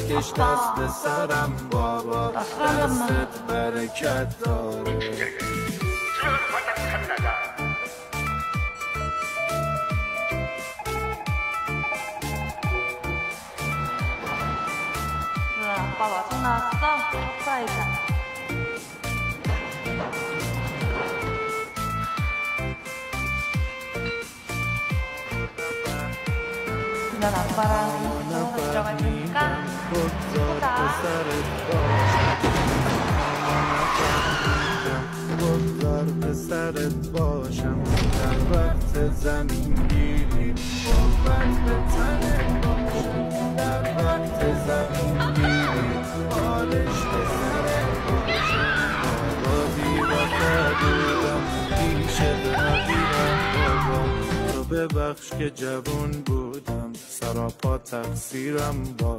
بکش دست به سرم بابا، دستت برکت داره.爸爸从哪知道？再看。 Tinggal lapar, coba kan? بگذار به سرت باشم در وقت زمین گیری، قوت به تنت باشم در وقت زمین گیری، بالش به سرت باشم. آبادی وفا بودم پیشت نبیرم بابا، تو ببخش که جوان بودم، سراپا تقصیرم با